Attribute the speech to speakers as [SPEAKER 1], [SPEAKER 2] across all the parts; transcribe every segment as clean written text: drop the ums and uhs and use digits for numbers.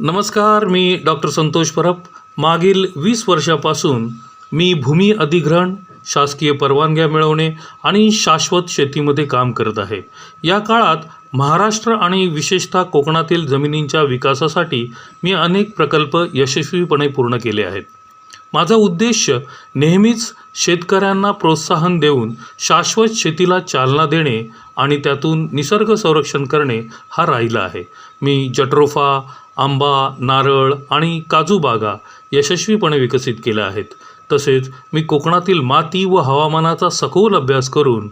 [SPEAKER 1] नमस्कार, मी डॉक्टर संतोष परब. मागील 20 वर्षापासून मी भूमी अधिग्रहण, शासकीय परवानग्या मिळवणे आणि शाश्वत शेतीमध्ये काम करत आहे. या काळात महाराष्ट्र आणि विशेषतः कोकणातील जमिनींच्या विकासासाठी मी अनेक प्रकल्प यशस्वीपणे पूर्ण केले आहेत. माझा उद्देश नेहमीच शेतकऱ्यांना प्रोत्साहन देऊन शाश्वत शेतीला चालना देणे आणि त्यातून निसर्ग संरक्षण करणे हा राहिला आहे. मी जट्रोफा, आंबा, नारळ आणि काजू बागा यशस्वीपणे विकसित केल्या आहेत. तसेच मी कोकणातील माती व हवामानाचा सखोल अभ्यास करून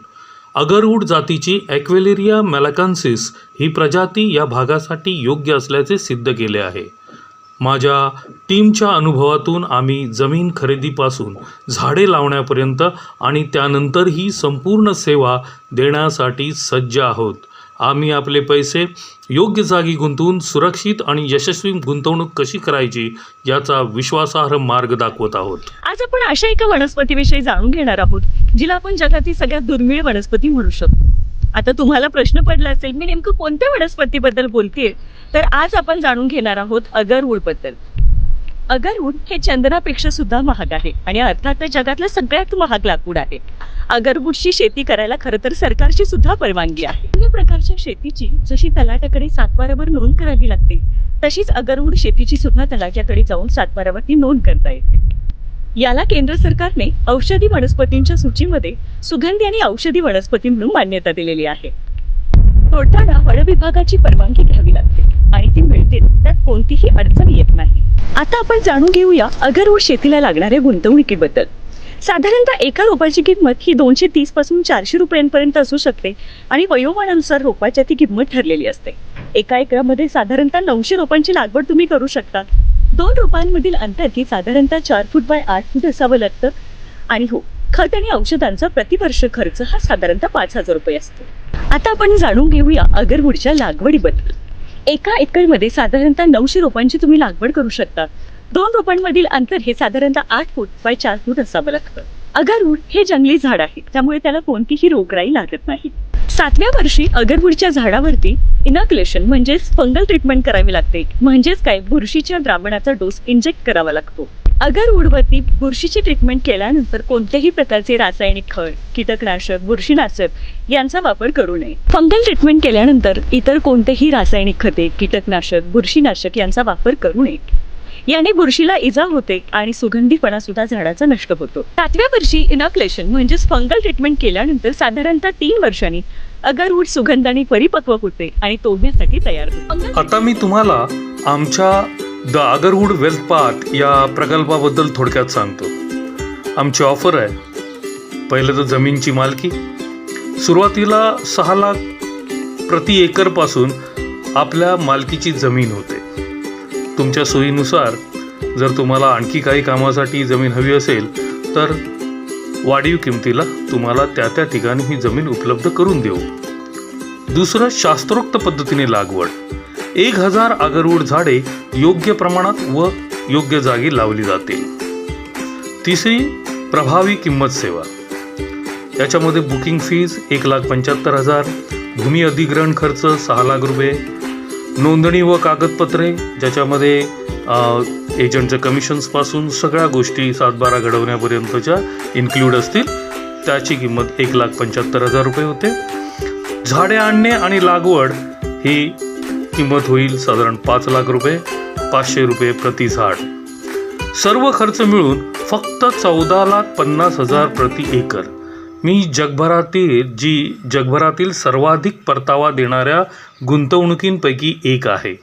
[SPEAKER 1] अगरवूड जातीची ॲक्वेलेरिया मेलॅकन्सिस ही प्रजाती या भागासाठी योग्य असल्याचे सिद्ध केले आहे. माझ्या टीमच्या अनुभवातून आम्ही जमीन खरेदीपासून झाडे लावण्यापर्यंत आणि त्यानंतर ही संपूर्ण सेवा देण्यासाठी सज्ज आहोत. आम्ही आपले पैसे योग्य जागी गुंतवून सुरक्षित आणि यशस्वी गुंतवणूक कशी करायची याचा विश्वासार्ह मार्ग दाखवत आहोत.
[SPEAKER 2] आज आपण अशा एका वनस्पतीविषयी जाणून घेणार आहोत जिला आपण जगातील सगळ्यात दुर्मिळ वनस्पती म्हणू शकतो. आता तुम्हाला प्रश्न पडला असेल, मी नेमकं कोणत्या वनस्पतीबद्दल बोलतेय? तर आज आपण जाणून घेणार आहोत अगरवूड बद्दल. अगरवूड हे चंदनापेक्षा सुद्धा महाग आहे आणि अर्थातच जगातलं सगळ्यात महाग लाकूड आहे. अगरवूडची शेती करायला खरं तर सरकारची सुद्धा परवानगी आहे. अन्य प्रकारच्या शेतीची जशी तलाट्याकडे सातबाऱ्यावर नोंद करावी लागते, तशीच अगरवूड शेतीची सुद्धा तलाट्याकडे जाऊन सातबाऱ्यावरती नोंद करता येते. याला केंद्र सरकारने औषधी वनस्पतींच्या सूचीमध्ये सुगंधी आणि औषधी वनस्पती म्हणून मान्यता दिलेली आहे. तोडताना वन विभागाची परवानगी घ्यावी लागते आणि ती मिळते, त्यात कोणतीही अडचण येत नाही. आता आपण जाणून घेऊया अगरवूड शेतीला लागणाऱ्या गुंतवणुकीबद्दल. साधारणतः एका रोपाची किंमत ही 230 पासून 400 रुपयांपर्यंत असू शकते आणि वयोमानानुसार रोपाची ती किंमत ठरलेली असते. एका एकरामध्ये साधारणतः 900 रोपांची लागवड तुम्ही करू शकता. 2 रोपांमधील अंतर ही साधारणतः 4 फूट बाय 8 फूट असावं लागतं. आणि हो, खत आणि औषधांचा प्रतिवर्ष खर्च हा साधारणतः 5000 रुपये असतो. आता आपण जाणून घेऊया अगरवूडच्या लागवडीबद्दल. एका एकरमध्ये साधारणतः 900 रोपांची तुम्ही लागवड करू शकता. 2 रोपांमधील अंतर हे साधारणतः 8 फूट बाय 4 फूट असावं लागतं. अगरवूड हे जंगली झाड आहे, त्यामुळे त्याला कोणतीही रोगराई लागत नाही. 7व्या वर्षी अगरवूडच्या झाडावरती इनॉक्युलेशन म्हणजेच फंगल ट्रीटमेंट करावी लागते. म्हणजेच काय, बुरशीच्या द्रावणाचा डोस इंजेक्ट करावा लागतो. अगरवूडवरती बुरशीची ट्रीटमेंट केल्यानंतर कोणत्याही प्रकारचे रासायनिक खत, कीटकनाशक, बुरशीनाशक यांचा वापर करू नये. फंगल ट्रीटमेंट केल्यानंतर इतर कोणतेही रासायनिक खते, कीटकनाशक, बुरशीनाशक यांचा वापर करू नये. याने बुरशीला इजा होते आणि सुगंधीपणा सुद्धा झाडाचा नष्ट होतो. 7व्या वर्षी इनॉक्युलेशन म्हणजेच फंगल ट्रीटमेंट केल्यानंतर साधारणतः 3 वर्षांनी अगरवूड सुगंधाने परिपक्व होते आणि तोडण्यासाठी तयार होते.
[SPEAKER 1] आता मी तुम्हाला आमच्या द अगरवूड वेल्थ पाथ या प्रकल्पाबद्दल थोडक्यात सांगतो. आमची ऑफर आहे. पहिलं तर जमीनची मालकी. सुरुवातीला 6 लाख प्रति एकरपासून आपल्या मालकीची जमीन होते. तुमच्या सोयीनुसार जर तुम्हाला आणखी काही कामासाठी जमीन हवी असेल तर वाढीव किमतीला तुम्हाला त्या ठिकाणी ही जमीन उपलब्ध करून देऊ. दुसरं, शास्त्रोक्त पद्धतीने लागवड. 1000 अगरवूड झाडे योग्य प्रमाणात व योग्य जागी लावली जातील. तिसरी, प्रभावी किंमत सेवा. याच्यामध्ये बुकिंग फीज 1,75,000, भूमी अधिग्रहण खर्च 6 लाख रुपये, नोंदणी व कागदपत्रे ज्याच्यामध्ये एजंटच्या कमिशन्सपासून सगळ्या गोष्टी 7/12 घडवण्यापर्यंतच्या इन्क्लूड असतील, त्याची किंमत 1,75,000 रुपये होते. झाडे आणणे आणि लागवड ही किंमत होईल साधारण 5 लाख रुपये, 500 रुपये प्रति झाड. सर्व खर्च मिळून फक्त 14,50,000 प्रति एकर. मी जगभरातील सर्वाधिक परतावा देणाऱ्या गुंतवणुकींपैकी एक आहे.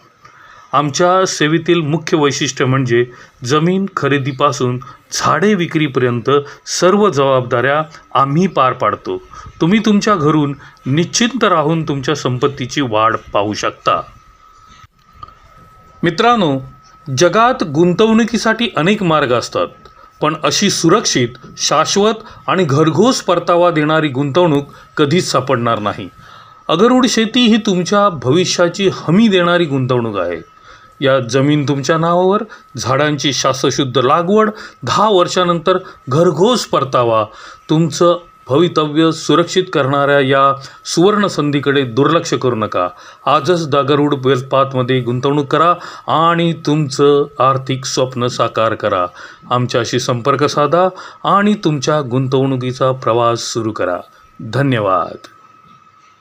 [SPEAKER 1] आमच्या सेवेतील मुख्य वैशिष्ट्य म्हणजे जमीन खरेदीपासून झाडे विक्रीपर्यंत सर्व जबाबदाऱ्या आम्ही पार पाडतो. तुम्ही तुमच्या घरून निश्चिंत राहून तुमच्या संपत्तीची वाढ पाहू शकता. मित्रांनो, जगात गुंतवणुकीसाठी अनेक मार्ग असतात, पण अशी सुरक्षित, शाश्वत आणि घरघोस परतावा देणारी गुंतवणूक कधीच सापडणार नाही. अगरवूड शेती ही तुमच्या भविष्याची हमी देणारी गुंतवणूक आहे. या जमीन तुमच्या नावावर, झाडांची शास्त्रशुद्ध लागवड, 10 वर्षानंतर घरघोस परतावा, तुमचं भवितव्य सुरक्षित करणाऱ्या या सुवर्ण संधीकडे दुर्लक्ष करू नका. आजच दागरवूड वेल्थ पाथमध्ये गुंतवणूक करा आणि तुमचं आर्थिक स्वप्न साकार करा. आमच्याशी संपर्क साधा आणि तुमच्या गुंतवणुकीचा प्रवास सुरू करा. धन्यवाद.